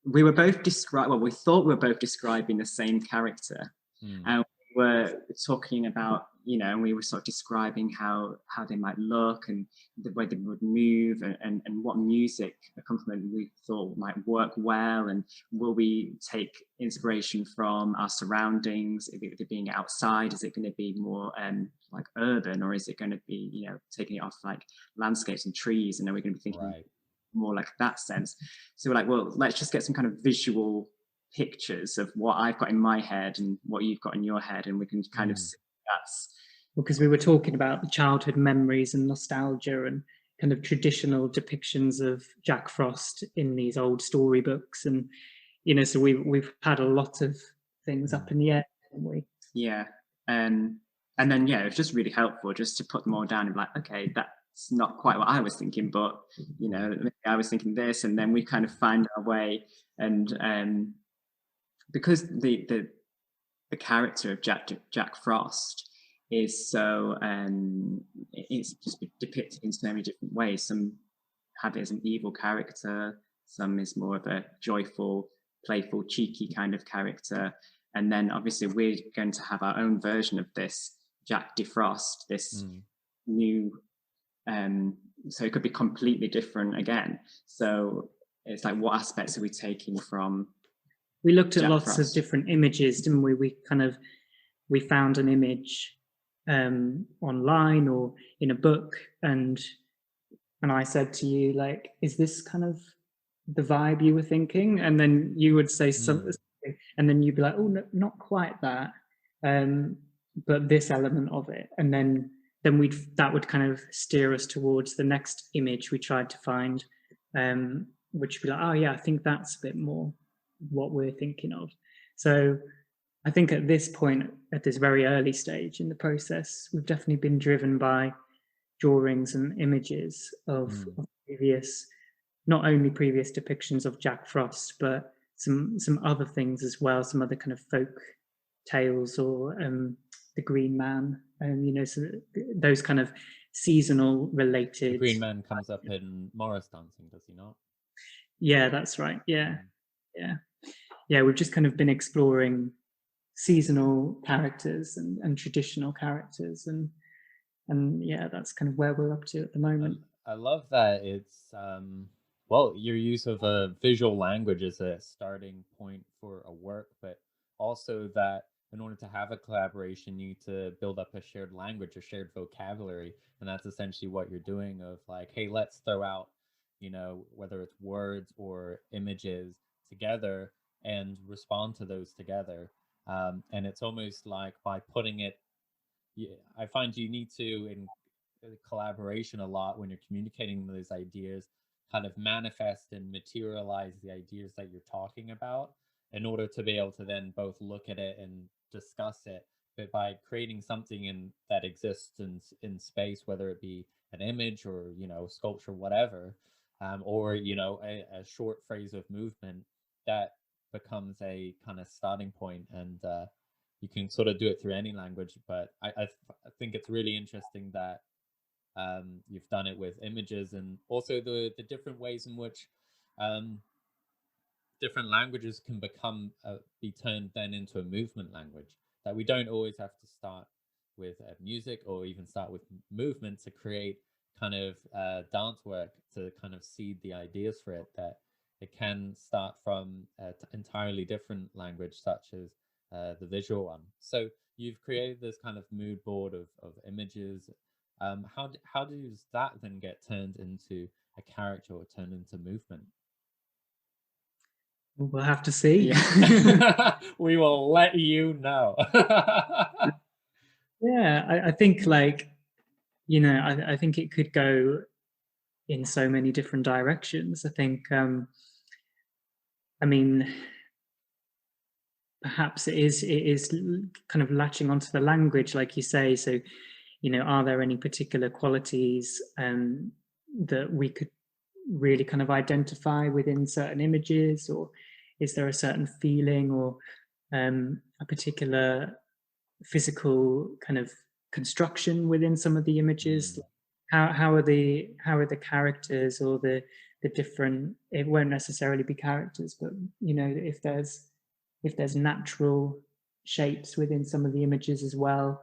we were both we thought we were both describing the same character, and we were talking about, you know, and we were sort of describing how they might look and the way they would move, and what music accompaniment we thought might work well, and will we take inspiration from our surroundings? If it being outside, is it going to be more like urban, or is it going to be, you know, taking it off like landscapes and trees, and are we going to be thinking more like that sense? So we're like, well, let's just get some kind of visual pictures of what I've got in my head and what you've got in your head, and we can kind of see that's, because we were talking about the childhood memories and nostalgia and kind of traditional depictions of Jack Frost in these old storybooks, and, you know, so we've had a lot of things up in the air, haven't we? Yeah. And then, yeah, it was just really helpful just to put them all down and be like, okay, that's not quite what I was thinking, but, you know, maybe I was thinking this, and then we kind of find our way. And because the character of Jack Frost is so it's just depicted in so many different ways. Some have it as an evil character, some is more of a joyful, playful, cheeky kind of character, and then obviously we're going to have our own version of this Jack Defrost, this new, so it could be completely different again. So it's like, what aspects are we taking from? We looked at lots of different images, didn't we? We found an image online or in a book, and I said to you, like, is this kind of the vibe you were thinking? And then you would say something, and then you'd be like, oh, no, not quite that, but this element of it. And then that would kind of steer us towards the next image we tried to find, which would be like, oh yeah, I think that's a bit more what we're thinking of. So I think at this point, at this very early stage in the process, we've definitely been driven by drawings and images of previous, not only previous depictions of Jack Frost, but some other things as well, some other kind of folk tales, or the Green Man, and, you know, so those kind of seasonal related. The Green Man comes up in Morris Dancing, does he not? Yeah, that's right. Yeah. We've just kind of been exploring seasonal characters and traditional characters, and yeah, that's kind of where we're up to at the moment. I love that it's well, your use of a visual language as a starting point for a work, but also that in order to have a collaboration, you need to build up a shared language, a shared vocabulary, and that's essentially what you're doing. Of like, hey, let's throw out, you know, whether it's words or images together and respond to those together. And it's almost like by putting it, I find you need to, in collaboration a lot when you're communicating those ideas, kind of manifest and materialize the ideas that you're talking about in order to be able to then both look at it and discuss it. But by creating something that exists in space, whether it be an image or, you know, sculpture, whatever, or, you know, a short phrase of movement, that becomes a kind of starting point. And you can sort of do it through any language. But I think it's really interesting that you've done it with images, and also the different ways in which different languages can be turned then into a movement language, that we don't always have to start with music or even start with movement to create kind of dance work, to kind of seed the ideas for it, that it can start from entirely different language, such as the visual one. So you've created this kind of mood board of images. How does that then get turned into a character or turned into movement? We'll have to see. We will let you know. Yeah, I think, like, you know, I think it could go in so many different directions. I think, I mean, perhaps it is kind of latching onto the language, like you say. So, you know, are there any particular qualities that we could really kind of identify within certain images, or is there a certain feeling or a particular physical kind of construction within some of the images? How are the characters, or the different, it won't necessarily be characters, but you know, if there's natural shapes within some of the images as well.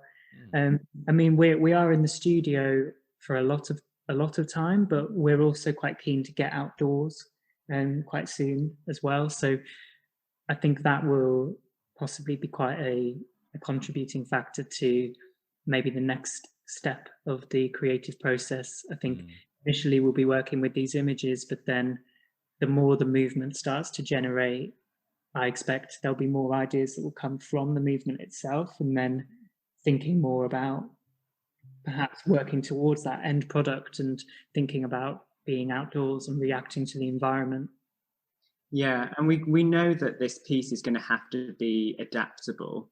I mean, we are in the studio for a lot of time, but we're also quite keen to get outdoors quite soon as well. So I think that will possibly be quite a contributing factor to maybe the next step of the creative process. I think initially we'll be working with these images, but then the more the movement starts to generate, I expect there'll be more ideas that will come from the movement itself, and then thinking more about perhaps working towards that end product and thinking about being outdoors and reacting to the environment. Yeah, and we know that this piece is going to have to be adaptable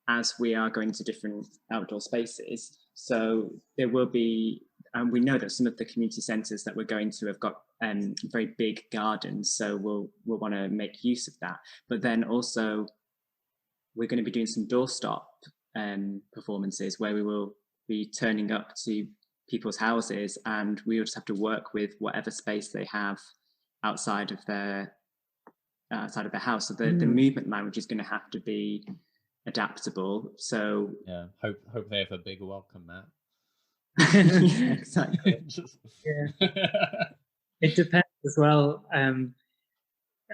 as we are going to different outdoor spaces. So there will be, and we know that some of the community centres that we're going to have got very big gardens, so we'll want to make use of that. But then also we're going to be doing some doorstop performances where we will be turning up to people's houses, and we will just have to work with whatever space they have outside of their house. So the movement language is going to have to be adaptable. So yeah, hope they have a big welcome mat. Yeah, exactly. Yeah. It depends as well.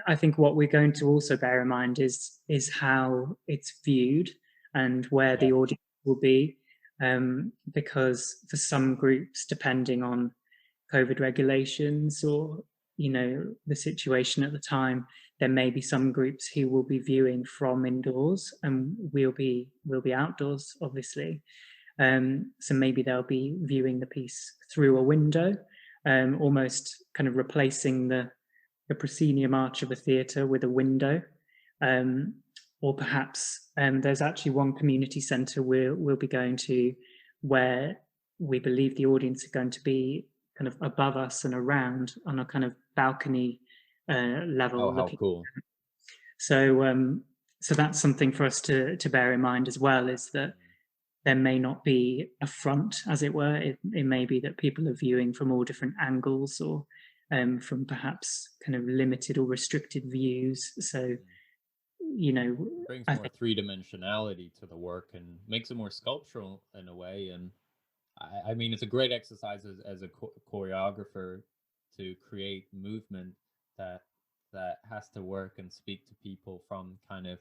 I think what we're going to also bear in mind is how it's viewed and where the audience will be, because for some groups, depending on COVID regulations or, you know, the situation at the time, there may be some groups who will be viewing from indoors, and we'll be outdoors, obviously. So maybe they'll be viewing the piece through a window, almost kind of replacing the proscenium arch of a theatre with a window. Or perhaps there's actually one community centre we'll be going to where we believe the audience are going to be kind of above us and around on a kind of balcony level. Oh, how cool. So so that's something for us to bear in mind as well, is that there may not be a front, as it were. It may be that people are viewing from all different angles, or from perhaps kind of limited or restricted views. So, you know, brings more three-dimensionality to the work and makes it more sculptural in a way. And I mean, it's a great exercise as a choreographer to create movement that has to work and speak to people from kind of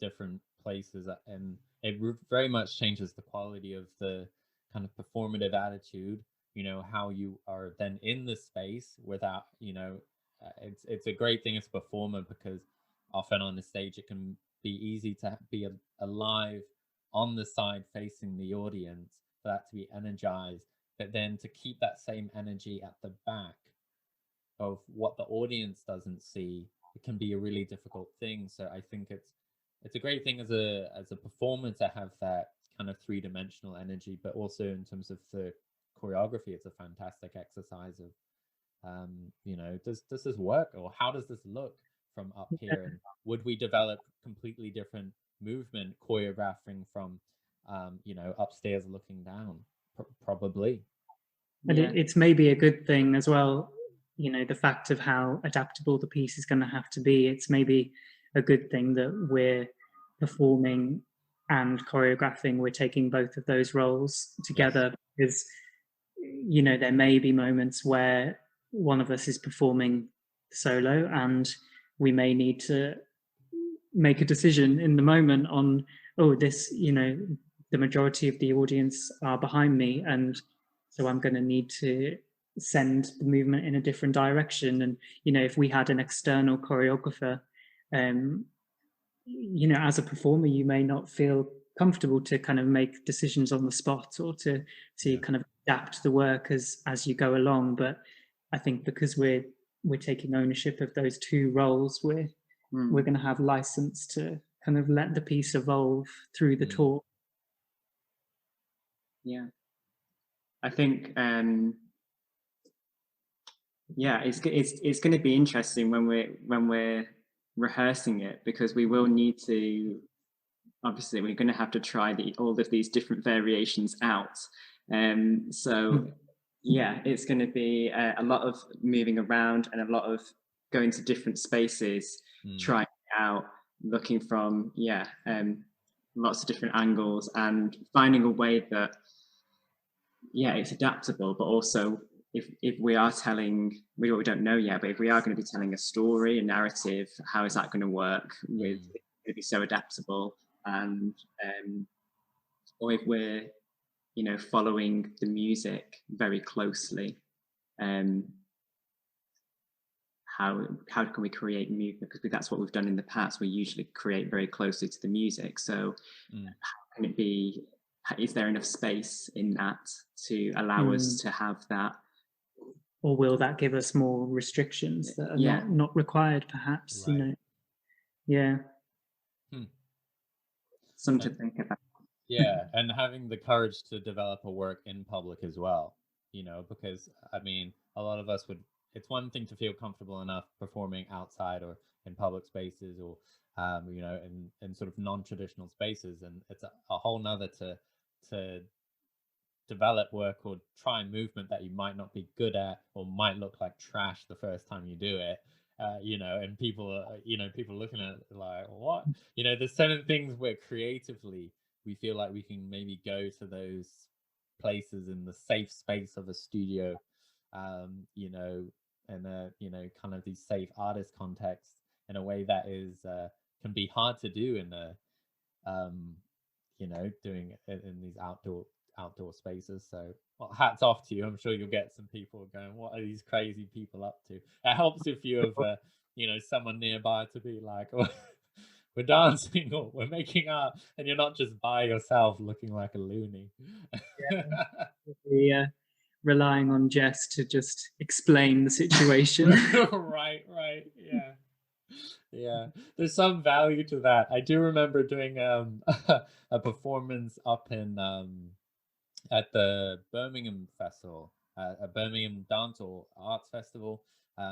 different places, and it very much changes the quality of the kind of performative attitude, you know, how you are then in the space without, you know, it's a great thing as a performer, because often on the stage it can be easy to be alive on the side facing the audience, for that to be energized, but then to keep that same energy at the back of what the audience doesn't see, it can be a really difficult thing. So I think it's a great thing as a performer to have that kind of three-dimensional energy, but also in terms of the choreography, it's a fantastic exercise of you know, does this work, or how does this look from up here, and would we develop completely different movement choreographing from you know, upstairs looking down? Probably. And it's maybe a good thing as well, you know, the fact of how adaptable the piece is going to have to be. It's maybe a good thing that we're performing and choreographing, we're taking both of those roles together, because, you know, there may be moments where one of us is performing solo and we may need to make a decision in the moment on, oh, this, you know, the majority of the audience are behind me, and so I'm going to need to send the movement in a different direction. And, you know, if we had an external choreographer, you know, as a performer, you may not feel comfortable to kind of make decisions on the spot, or to kind of adapt the work as you go along. But I think because we're taking ownership of those two roles, we're we're going to have license to kind of let the piece evolve through the tour. Yeah, I think it's going to be interesting when we're rehearsing it, because we will need to, obviously we're going to have to try all of these different variations out, yeah, it's going to be a lot of moving around and a lot of going to different spaces, trying it out, looking from lots of different angles, and finding a way that it's adaptable, but also if we are telling, we don't know yet, but if we are going to be telling a story, a narrative, how is that going to work with it's going to be so adaptable? And or if we're following the music very closely, how can we create movement? Because that's what we've done in the past. We usually create very closely to the music. So how can it be? Is there enough space in that to allow us to have that? Or will that give us more restrictions that are not required, perhaps? Right. Yeah. Something to think about. Yeah, and having the courage to develop a work in public as well, because I mean, a lot of us would. It's one thing to feel comfortable enough performing outside or in public spaces, or in sort of non-traditional spaces, and it's a whole nother to develop work or try movement that you might not be good at or might look like trash the first time you do it. And people looking at it like, what? There's certain things where creatively we feel like we can maybe go to those places in the safe space of a studio, and kind of these safe artist contexts in a way that is can be hard to do in a doing it in these outdoor spaces. So, well, hats off to you. I'm sure you'll get some people going, what are these crazy people up to? It helps if you have someone nearby to be like, oh, we're dancing or we're making art, and you're not just by yourself looking like a loony. Relying on Jess to just explain the situation. right, yeah, there's some value to that. I do remember doing a performance up in at the Birmingham Festival, a Birmingham Dance or Arts Festival.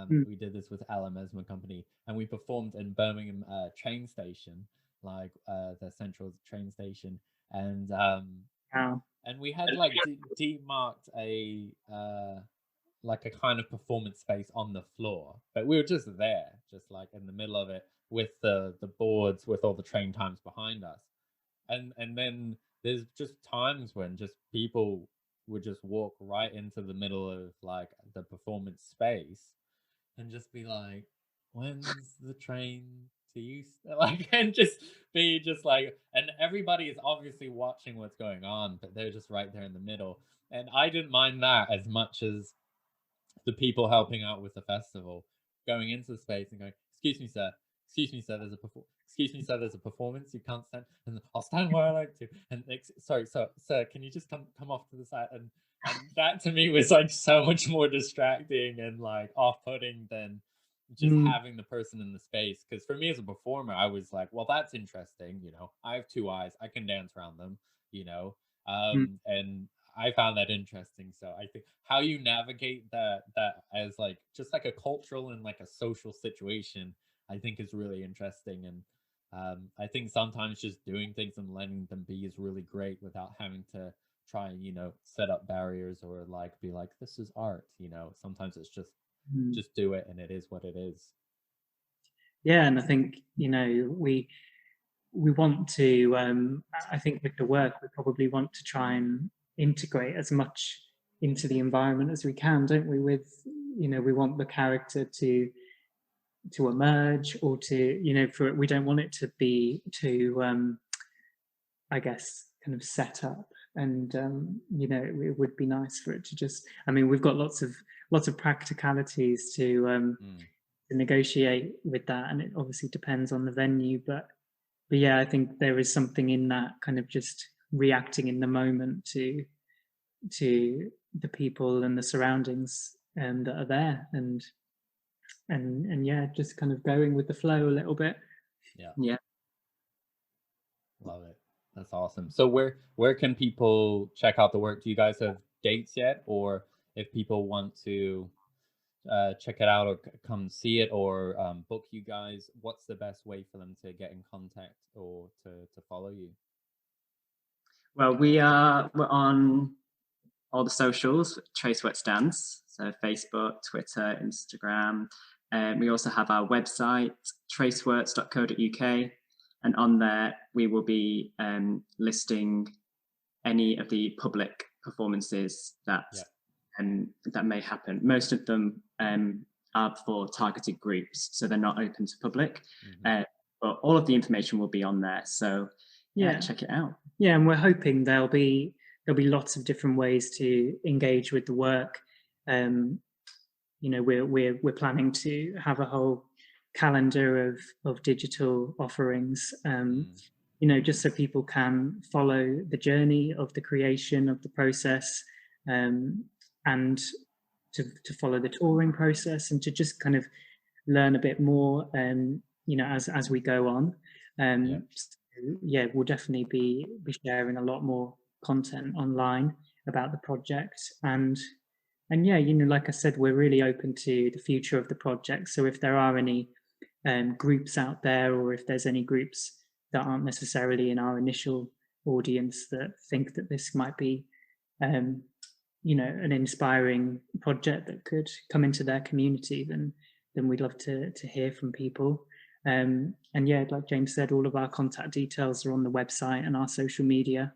We did this with Ella Mesmer Company, and we performed in Birmingham train station, like the central train station, and and we had like demarked a like a kind of performance space on the floor, but we were just there, just like in the middle of it, with the boards with all the train times behind us, and then there's just times when just people would just walk right into the middle of like the performance space and just be like, when's the train to use, like, and just be just like, and everybody is obviously watching what's going on, but they're just right there in the middle. And I didn't mind that as much as the people helping out with the festival going into the space and going, excuse me sir, there's a performance, you can't stand, and I'll stand where I like to, and sorry, so sir, can you just come off to the side? And that to me was like so much more distracting and like off-putting than just having the person in the space. Because for me as a performer, I was like, well, that's interesting, I have two eyes, I can dance around them, and I found that interesting. So I think how you navigate that as like just like a cultural and like a social situation, I think is really interesting. And I think sometimes just doing things and letting them be is really great without having to try and set up barriers or like be like, this is art. Sometimes it's just do it, and it is what it is. Yeah, and I think we want to. I think with the work, we probably want to try and integrate as much into the environment as we can, don't we? With we want the character to emerge, or to we don't want it to be too I guess kind of set up, and it would be nice for it to just, I mean, we've got lots of practicalities to negotiate with that, and it obviously depends on the venue, but yeah, I think there is something in that kind of just reacting in the moment to the people and the surroundings that are there. And and yeah, just kind of going with the flow a little bit. Yeah. Love it. That's awesome. So where can people check out the work? Do you guys have dates yet? Or if people want to check it out or come see it or book you guys, what's the best way for them to get in contact or to follow you? Well, we're on all the socials, Traceworks Dance, so Facebook, Twitter, Instagram. We also have our website, traceworks.co.uk, and on there we will be listing any of the public performances that that may happen. Most of them are for targeted groups, so they're not open to public. But all of the information will be on there, so yeah, check it out. Yeah, and we're hoping there'll be lots of different ways to engage with the work. You know, we're planning to have a whole calendar of digital offerings. You know, just so people can follow the journey of the creation of the process, and to follow the touring process, and to just kind of learn a bit more, you know, as we go on. Yeah, we'll definitely be sharing a lot more content online about the project, and yeah, you know, like I said, we're really open to the future of the project. So if there are any groups out there, or if there's any groups that aren't necessarily in our initial audience that think that this might be, you know, an inspiring project that could come into their community, then we'd love to hear from people. And yeah, like James said, all of our contact details are on the website and our social media.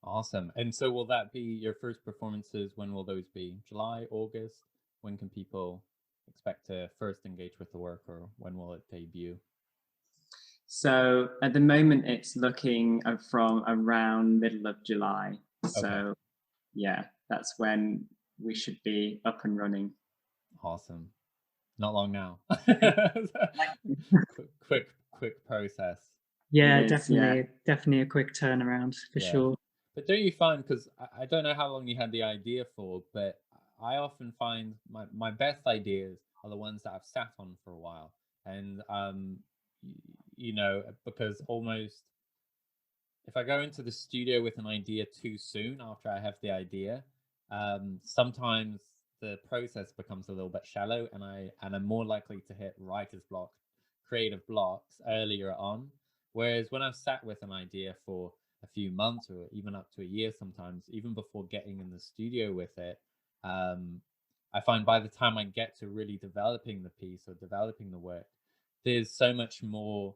Awesome. And so will that be your first performances? When will those be? July, August? When can people expect to first engage with the work, or when will it debut? So at the moment it's looking from around middle of July. So yeah, that's when we should be up and running. Awesome. Not long now. quick process. Yeah, definitely a quick turnaround for sure. But don't you find, because I don't know how long you had the idea for, but I often find my best ideas are the ones that I've sat on for a while. And you know, because almost if I go into the studio with an idea too soon after I have the idea, sometimes the process becomes a little bit shallow, and I'm more likely to hit writer's block, creative blocks earlier on. Whereas when I've sat with an idea for a few months or even up to a year, sometimes even before getting in the studio with it, I find by the time I get to really developing the piece or developing the work, there's so much more.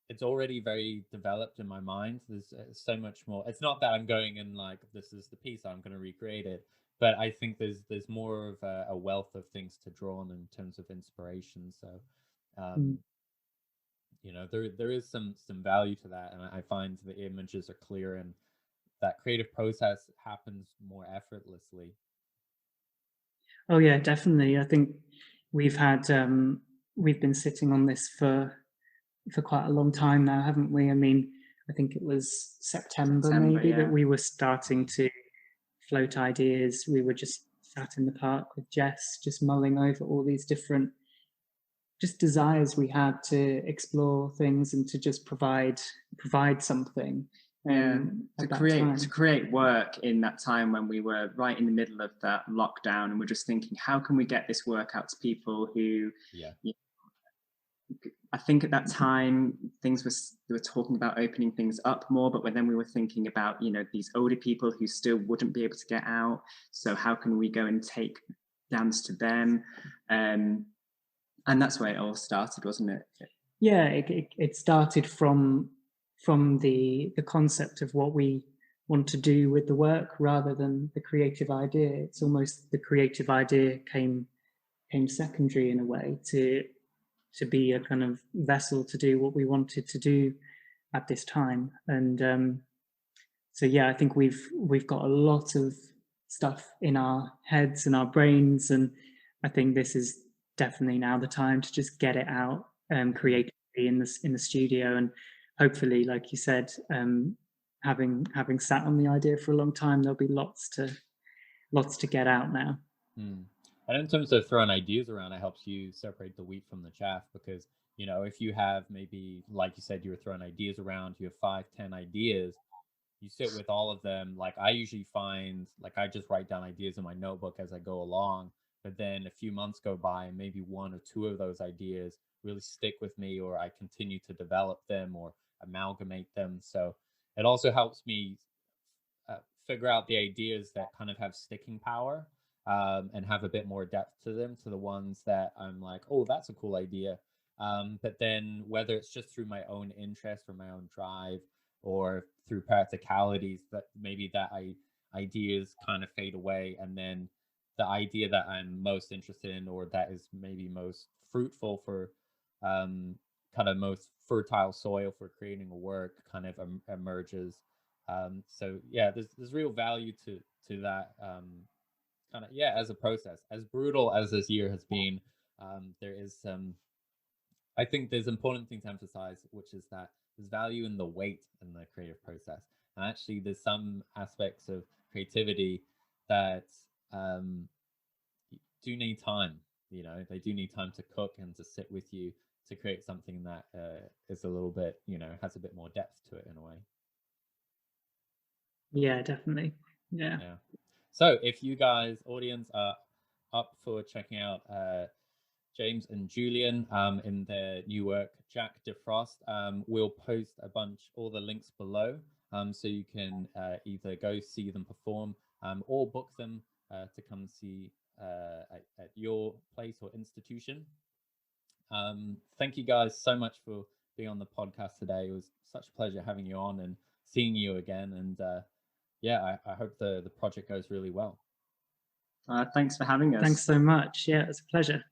It's already very developed in my mind. There's so much more. It's not that I'm going in like, this is the piece, I'm going to recreate it, but I think there's more of a wealth of things to draw on in terms of inspiration. So you know, there is some value to that, and I find the images are clear and that creative process happens more effortlessly. Oh yeah, definitely. I think we've been sitting on this for quite a long time now, haven't we? I mean, I think it was September maybe that we were starting to float ideas. We were just sat in the park with Jess, just mulling over all these different just desires we had to explore things and to just provide something. To create work in that time when we were right in the middle of that lockdown, and we're just thinking, how can we get this work out to people who, you know, I think at that time they were talking about opening things up more, but then we were thinking about, you know, these older people who still wouldn't be able to get out. So how can we go and take dance to them? And that's where it all started, wasn't it? Yeah, it started from the concept of what we want to do with the work rather than the creative idea. It's almost the creative idea came secondary in a way to be a kind of vessel to do what we wanted to do at this time. And so yeah, I think we've got a lot of stuff in our heads and our brains, and I think this is definitely now the time to just get it out creatively in the studio. And hopefully, like you said, having sat on the idea for a long time, there'll be lots to get out now. And in terms of throwing ideas around, it helps you separate the wheat from the chaff, because, you know, if you have maybe, like you said, you were throwing ideas around, you have 5, 10 ideas, you sit with all of them. Like I usually find, like I just write down ideas in my notebook as I go along, but then a few months go by and maybe 1 or 2 of those ideas really stick with me, or I continue to develop them or amalgamate them. So it also helps me figure out the ideas that kind of have sticking power, and have a bit more depth to them, to the ones that I'm like, oh, that's a cool idea. But then whether it's just through my own interest or my own drive, or through practicalities, that maybe ideas kind of fade away, and then the idea that I'm most interested in, or that is maybe most fruitful for, kind of most fertile soil for creating a work, kind of emerges. So yeah, there's real value to that, kind of, yeah, as a process. As brutal as this year has been, there is some, I think there's important thing to emphasize, which is that there's value in the wait in the creative process. And actually there's some aspects of creativity that, do need time. You know, they do need time to cook and to sit with you, to create something that is a little bit, you know, has a bit more depth to it in a way. Yeah, definitely. Yeah. So if you guys, audience, are up for checking out James and Julian in their new work, Jack Defrost, we'll post all the links below, so you can either go see them perform, or book them to come see at your place or institution. Thank you guys so much for being on the podcast today. It was such a pleasure having you on and seeing you again. And yeah, I hope the project goes really well. Thanks for having us. Thanks so much. Yeah, it's a pleasure.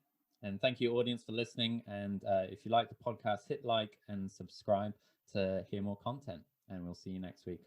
And thank you, audience, for listening. And if you like the podcast, hit like and subscribe to hear more content. And we'll see you next week.